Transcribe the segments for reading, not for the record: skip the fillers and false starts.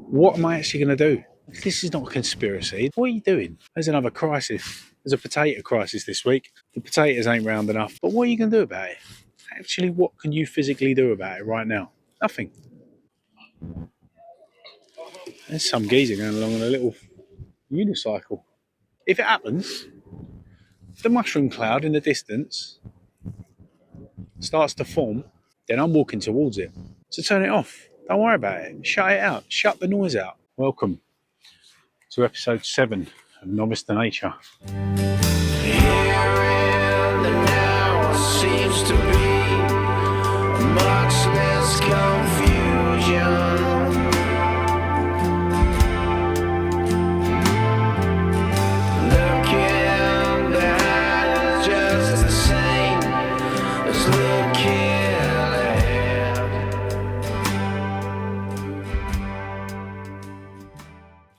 What am I actually going to do? This is not a conspiracy. What are you doing? There's another crisis. There's a potato crisis this week. The potatoes ain't round enough. But what are you going to do about it? Actually, what can you physically do about it right now? Nothing. There's some geezer going along on a little unicycle. If it happens, the mushroom cloud in the distance starts to form, then I'm walking towards it. So turn it off. Don't worry about it. Shut it out. Shut the noise out. Welcome to episode 7 of Novice to Nature. Seems to be much less confusion. Looking back is just the same as looking ahead.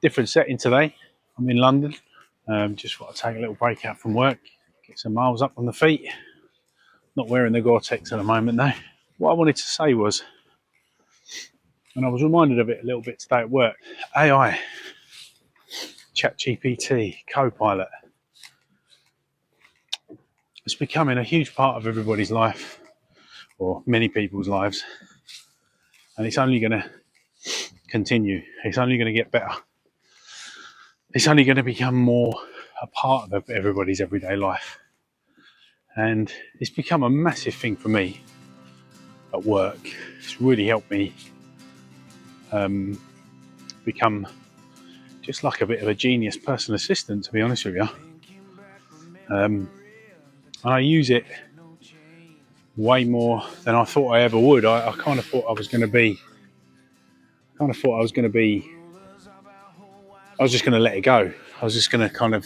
Different setting today. I'm in London. Just want to take a little break out from work, get some miles up on the feet. Not wearing the Gore-Tex at the moment though. What I wanted to say was, and I was reminded of it a little bit today at work, AI, ChatGPT, Copilot, it's becoming a huge part of everybody's life, or many people's lives, and it's only going to continue. It's only going to get better. It's only going to become more a part of everybody's everyday life. And it's become a massive thing for me at work. It's really helped me become just like a bit of a genius personal assistant, to be honest with you. And I use it way more than I thought I ever would. I kind of thought I was just going to let it go. I was just going to kind of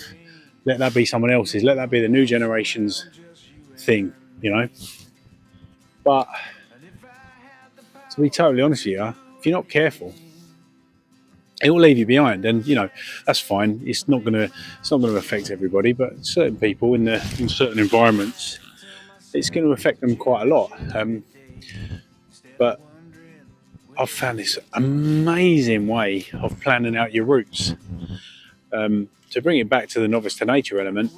let that be someone else's, let that be the new generation's thing, you know. But to be totally honest with you, if you're not careful, it will leave you behind, and you know that's fine. It's not going to affect everybody, but certain people in certain environments, it's going to affect them quite a lot. But I've found this amazing way of planning out your routes. To bring it back to the novice to nature element,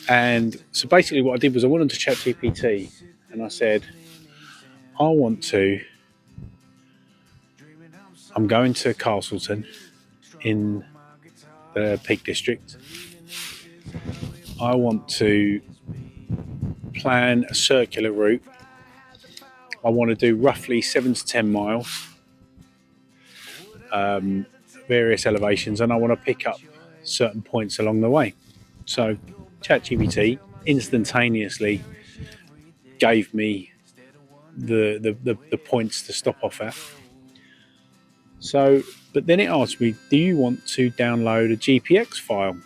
and so basically what I did was I went onto ChatGPT and I said, I'm going to Castleton in the Peak District. I want to plan a circular route. I want to do roughly 7 to 10 miles, various elevations, and I want to pick up certain points along the way. So ChatGPT instantaneously gave me the points to stop off at. So, but then it asked me, do you want to download a GPX file?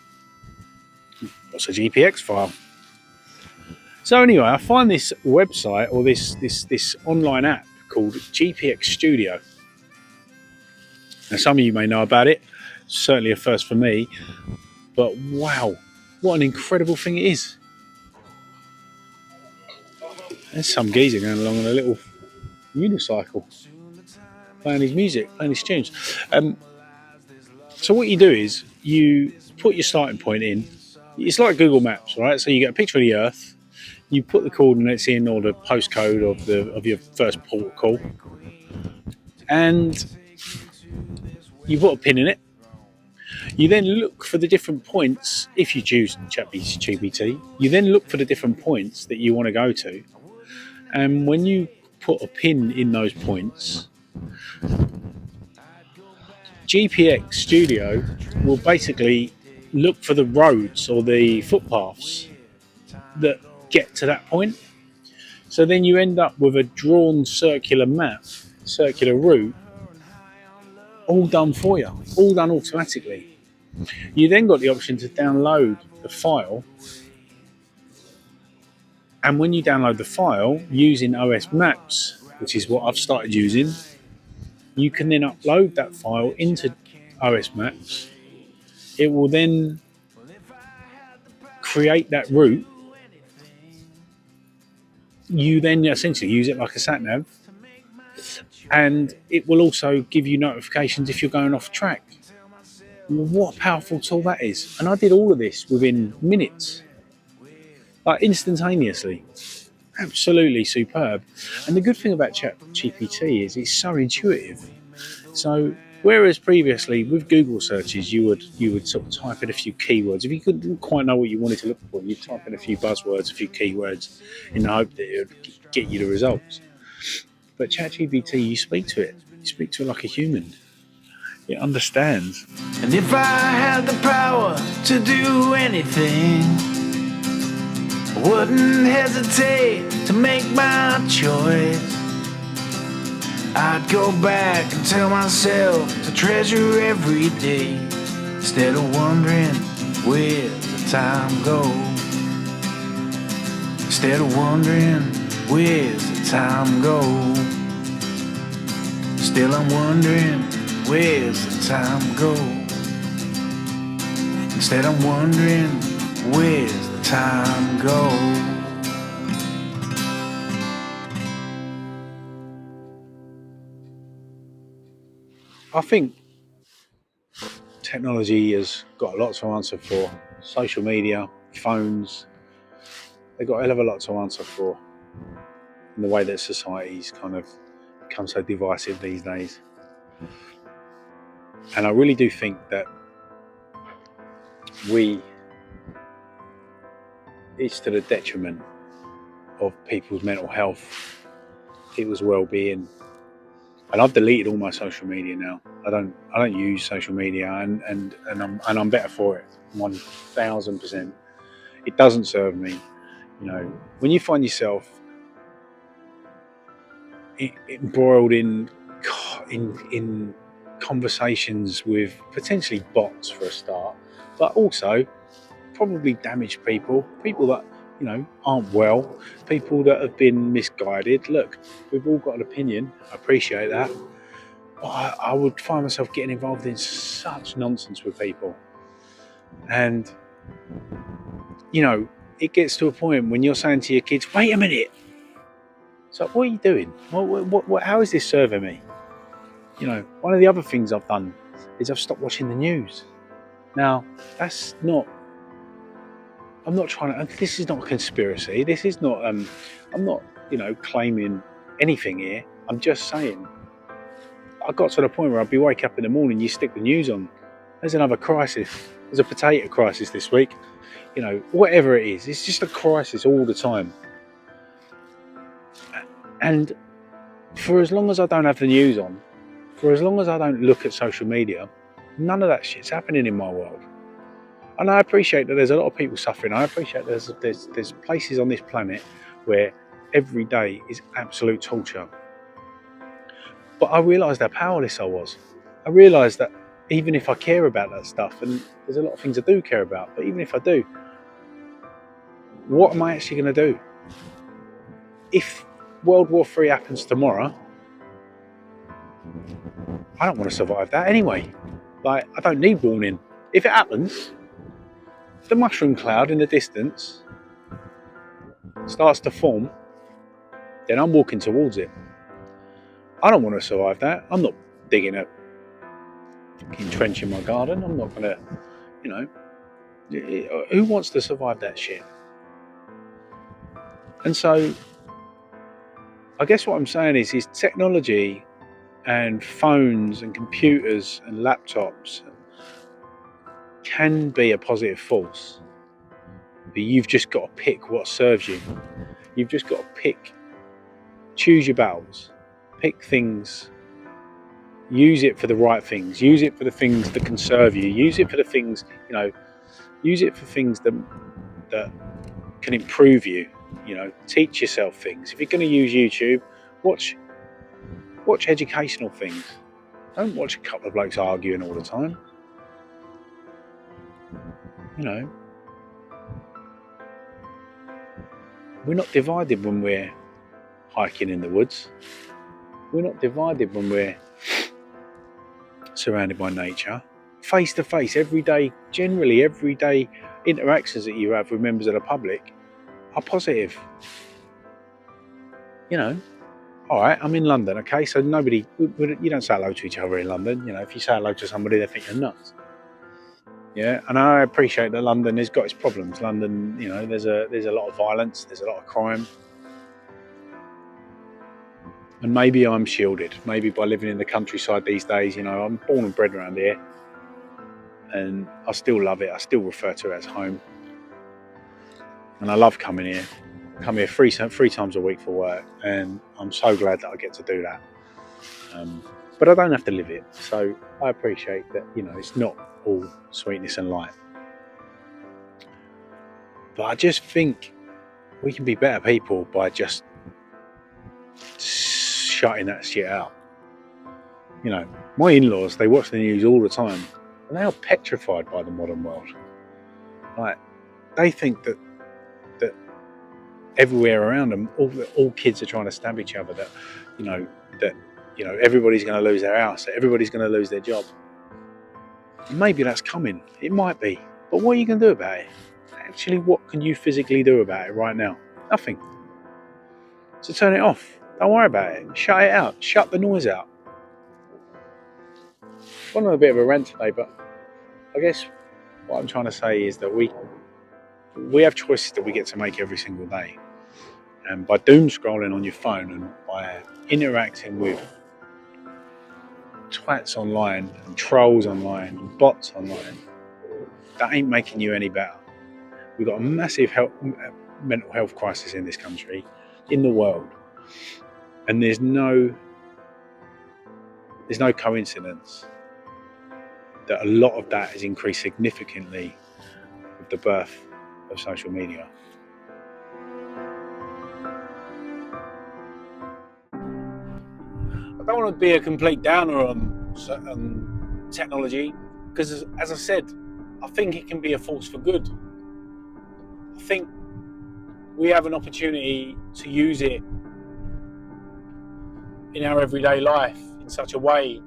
What's a GPX file? So anyway, I find this website or this online app called GPX Studio. Now, some of you may know about it. Certainly a first for me. But wow, what an incredible thing it is. There's some geezer going along on a little unicycle, playing his music, playing his tunes. So what you do is you put your starting point in. It's like Google Maps, right? So you get a picture of the Earth. You put the coordinates in or the postcode of your first port of call, and you put a pin in it. You then look for the different points. If you choose ChatGPT, you then look for the different points that you want to go to, and when you put a pin in those points, GPX Studio will basically look for the roads or the footpaths that get to that point. So then you end up with a drawn circular map, circular route, all done for you, all done automatically. You then got the option to download the file, and when you download the file using OS Maps, which is what I've started using, you can then upload that file into OS Maps. It will then create that route. You then essentially use it like a sat nav, and it will also give you notifications if you're going off track. What a powerful tool that is. And I did all of this within minutes, like instantaneously. Absolutely superb. And the good thing about ChatGPT is it's so intuitive. So whereas previously with Google searches you would sort of type in a few keywords. If you couldn't quite know what you wanted to look for, you'd type in a few buzzwords, a few keywords in the hope that it would get you the results. But ChatGPT, you speak to it. You speak to it like a human. It understands. And if I had the power to do anything, I wouldn't hesitate to make my choice. I'd go back and tell myself to treasure every day, instead of wondering where the time goes. Instead of wondering where's the time go. Still I'm wondering where's the time go. Instead I'm wondering where's the time go. I think technology has got a lot to answer for. Social media, phones, they've got a hell of a lot to answer for in the way that society's kind of become so divisive these days. And I really do think that it's to the detriment of people's mental health, people's well-being. And I've deleted all my social media now. I don't use social media, and I'm better for it, 1000%. It doesn't serve me. You know, when you find yourself embroiled in conversations with potentially bots for a start, but also probably damaged people that aren't well, people that have been misguided. Look, we've all got an opinion. I appreciate that. But I would find myself getting involved in such nonsense with people. And, it gets to a point when you're saying to your kids, wait a minute. So what are you doing? How is this serving me? One of the other things I've done is I've stopped watching the news. Now, I'm not trying to, this is not a conspiracy. This is not, I'm not, claiming anything here. I'm just saying, I got to the point where I'd be waking up in the morning, you stick the news on. There's another crisis. There's a potato crisis this week. Whatever it is, it's just a crisis all the time. And for as long as I don't have the news on, for as long as I don't look at social media, none of that shit's happening in my world. And I appreciate that there's a lot of people suffering. I appreciate there's places on this planet where every day is absolute torture. But I realised how powerless I was. I realised that even if I care about that stuff, and there's a lot of things I do care about, but even if I do, what am I actually going to do? If World War III happens tomorrow, I don't want to survive that anyway. I don't need warning. If it happens, if the mushroom cloud in the distance starts to form, then I'm walking towards it. I don't want to survive that. I'm not digging a fucking trench in my garden. I'm not going to, who wants to survive that shit? And so, I guess what I'm saying is technology and phones and computers and laptops can be a positive force, but you've just got to pick what serves you. You've just got to choose your battles, pick things, use it for the right things, use it for the things that can serve you, use it for the things, use it for things that can improve you, teach yourself things. If you're going to use YouTube, watch educational things. Don't watch a couple of blokes arguing all the time. We're not divided when we're hiking in the woods. We're not divided when we're surrounded by nature. Face to face, every day, generally everyday interactions that you have with members of the public are positive. all right, I'm in London, okay, so you don't say hello to each other in London. If you say hello to somebody, they think you're nuts. Yeah, and I appreciate that London has got its problems. London, there's a lot of violence, there's a lot of crime. And maybe I'm shielded. Maybe by living in the countryside these days, I'm born and bred around here. And I still love it. I still refer to it as home. And I love coming here. I come here three times a week for work. And I'm so glad that I get to do that. But I don't have to live it. So I appreciate that, it's not all sweetness and light. But I just think we can be better people by just shutting that shit out. My in-laws, they watch the news all the time, and they are petrified by the modern world. Like, they think that everywhere around them, all kids are trying to stab each other. That everybody's going to lose their house. That everybody's going to lose their job. Maybe that's coming. It might be. But what are you going to do about it? Actually, what can you physically do about it right now? Nothing. So turn it off. Don't worry about it. Shut it out. Shut the noise out. I've gone on a bit of a rant today, but I guess what I'm trying to say is that we have choices that we get to make every single day. And by doom scrolling on your phone and by interacting with twats online and trolls online and bots online, that ain't making you any better. We've got a massive mental health crisis in this country, in the world. And there's no coincidence that a lot of that has increased significantly with the birth of social media. I don't want to be a complete downer on technology, because as I said, I think it can be a force for good. I think we have an opportunity to use it in our everyday life in such a way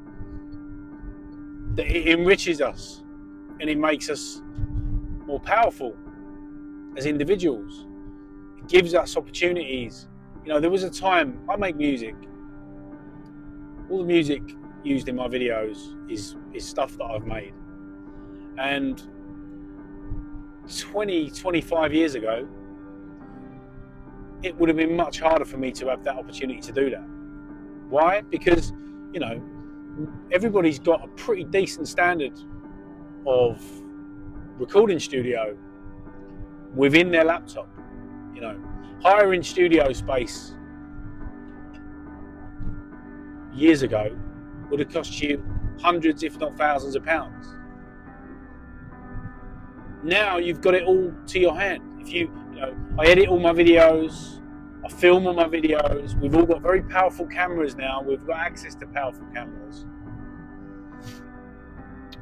that it enriches us and it makes us more powerful as individuals. It gives us opportunities. There was a time, I make music. All the music used in my videos is stuff that I've made. And 25 years ago, it would have been much harder for me to have that opportunity to do that. Why? Because, everybody's got a pretty decent standard of recording studio within their laptop. Hiring studio space years ago would have cost you hundreds, if not thousands of pounds. Now you've got it all to your hand. I edit all my videos, I film all my videos. We've all got very powerful cameras now. We've got access to powerful cameras.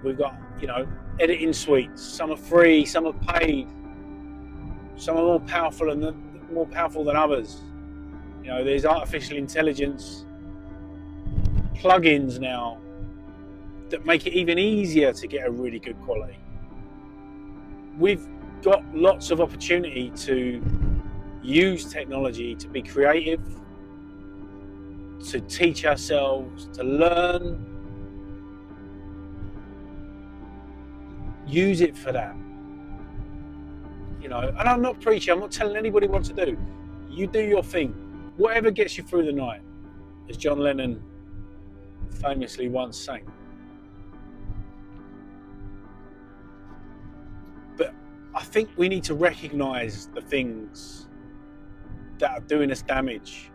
We've got, editing suites. Some are free, some are paid. Some are more powerful than others. There's artificial intelligence plugins now that make it even easier to get a really good quality. We've got lots of opportunity to use technology to be creative, to teach ourselves, to learn. Use it for that. And I'm not preaching, I'm not telling anybody what to do. You do your thing. Whatever gets you through the night, as John Lennon famously once sang. But I think we need to recognise the things that are doing us damage.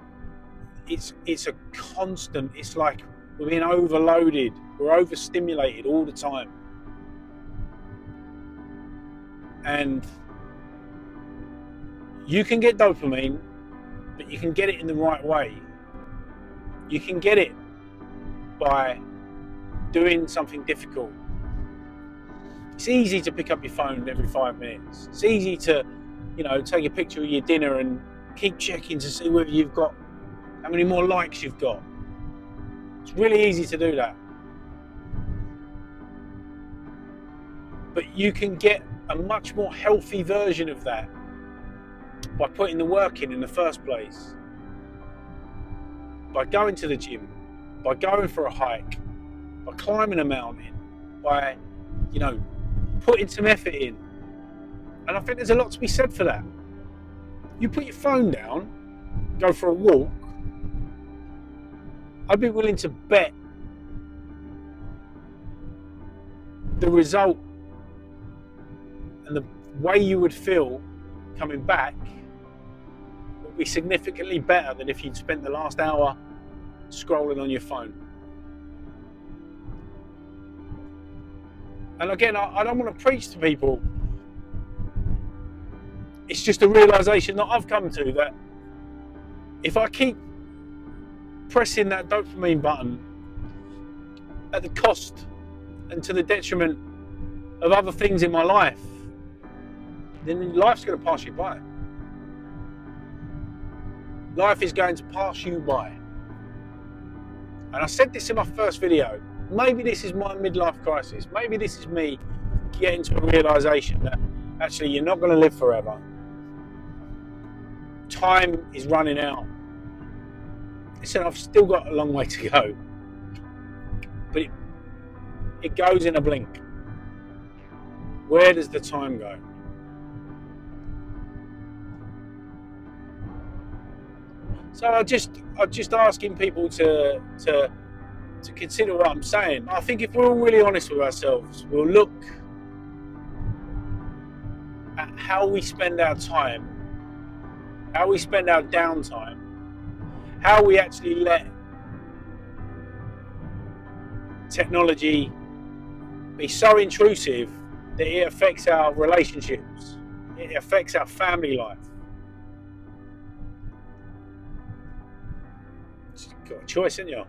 It's a constant. It's like we're being overloaded. We're overstimulated all the time. And you can get dopamine, but you can get it in the right way. You can get it by doing something difficult. It's easy to pick up your phone every 5 minutes. It's easy to, take a picture of your dinner and keep checking to see whether you've got, how many more likes you've got. It's really easy to do that. But you can get a much more healthy version of that by putting the work in the first place. by going to the gym, by going for a hike, by climbing a mountain, by, you know, putting some effort in. And I think there's a lot to be said for that. You put your phone down, go for a walk, I'd be willing to bet the result and the way you would feel coming back would be significantly better than if you'd spent the last hour scrolling on your phone. And again, I don't want to preach to people. It's just a realization that I've come to, that if I keep pressing that dopamine button at the cost and to the detriment of other things in my life, then life's going to pass you by. Life is going to pass you by. And I said this in my first video. Maybe this is my midlife crisis. Maybe this is me getting to a realization that actually you're not going to live forever. Time is running out. Listen, I've still got a long way to go. But it goes in a blink. Where does the time go? So I'm just asking people to consider what I'm saying. I think if we're all really honest with ourselves, we'll look at how we spend our time, how we spend our downtime, how we actually let technology be so intrusive that it affects our relationships, it affects our family life. You've got a choice, haven't you?